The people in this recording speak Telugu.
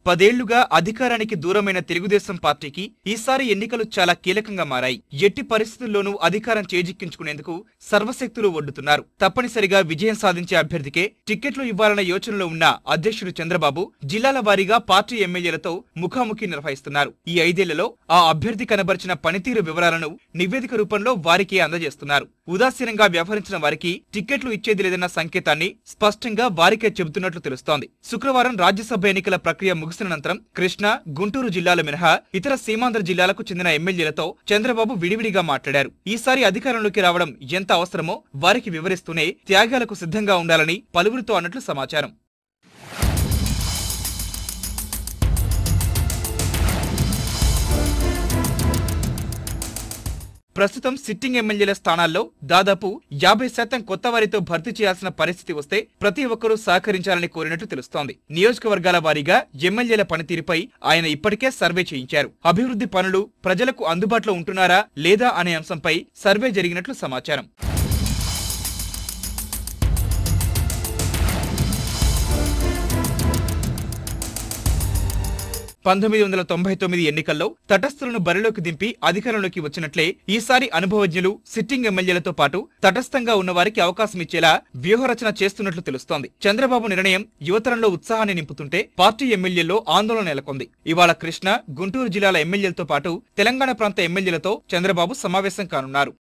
10 ఏళ్లుగా అధికారానికి దూరమైన తెలుగుదేశం పార్టీకి ఈసారి ఎన్నికలు చాలా కీలకంగా మారాయి. ఎట్టి పరిస్థితుల్లోనూ అధికారం చేజిక్కించుకునేందుకు సర్వశక్తులు ఒడ్డుతున్నారు. తప్పనిసరిగా విజయం సాధించే అభ్యర్థికే టిక్కెట్లు ఇవ్వాలన్న యోచనలో ఉన్న అధ్యక్షుడు చంద్రబాబు జిల్లాల వారీగా పార్టీ ఎమ్మెల్యేలతో ముఖాముఖి నిర్వహిస్తున్నారు. ఈ 5 ఏళ్లలో ఆ అభ్యర్థి కనబరిచిన పనితీరు వివరాలను నివేదిక రూపంలో వారికి అందజేస్తున్నారు. ఉదాసీనంగా వ్యవహరించిన వారికి టిక్కెట్లు ఇచ్చేది లేదన్న సంకేతాన్ని స్పష్టంగా వారికే చెబుతున్నట్లు తెలుస్తోంది. శుక్రవారం రాజ్యసభ ఎన్నికల ప్రక్రియ ముగిసిన అనంతరం కృష్ణా, గుంటూరు జిల్లాల మినహా ఇతర సీమాంధ్ర జిల్లాలకు చెందిన ఎమ్మెల్యేలతో చంద్రబాబు విడివిడిగా మాట్లాడారు. ఈసారి అధికారంలోకి రావడం ఎంత అవసరమో వారికి వివరిస్తూనే త్యాగాలకు సిద్ధంగా ఉండాలని పలువురితో అన్నట్లు సమాచారం. ప్రస్తుతం సిట్టింగ్ ఎమ్మెల్యేల స్థానాల్లో దాదాపు 50% కొత్త వారితో భర్తీ చేయాల్సిన పరిస్థితి వస్తే ప్రతి ఒక్కరూ సహకరించాలని కోరినట్టు తెలుస్తోంది. నియోజకవర్గాల వారీగా ఎమ్మెల్యేల పనితీరుపై ఆయన ఇప్పటికే సర్వే చేయించారు. అభివృద్ధి పనులు ప్రజలకు అందుబాటులో ఉంటున్నారా లేదా అనే అంశంపై సర్వే జరిగినట్లు సమాచారం. 1999 ఎన్నికల్లో తటస్థులను బరిలోకి దింపి అధికారంలోకి వచ్చినట్లే ఈసారి అనుభవజ్ఞులు సిట్టింగ్ ఎమ్మెల్యేలతో పాటు తటస్థంగా ఉన్నవారికి అవకాశం ఇచ్చేలా వ్యూహరచన చేస్తున్నట్లు తెలుస్తోంది. చంద్రబాబు నిర్ణయం యువతరంలో ఉత్సాహాన్ని నింపుతుంటే పార్టీ ఎమ్మెల్యేల్లో ఆందోళన నెలకొంది. ఇవాళ కృష్ణా, గుంటూరు జిల్లాల ఎమ్మెల్యేలతో పాటు తెలంగాణ ప్రాంత ఎమ్మెల్యేలతో చంద్రబాబు సమావేశం కానున్నారు.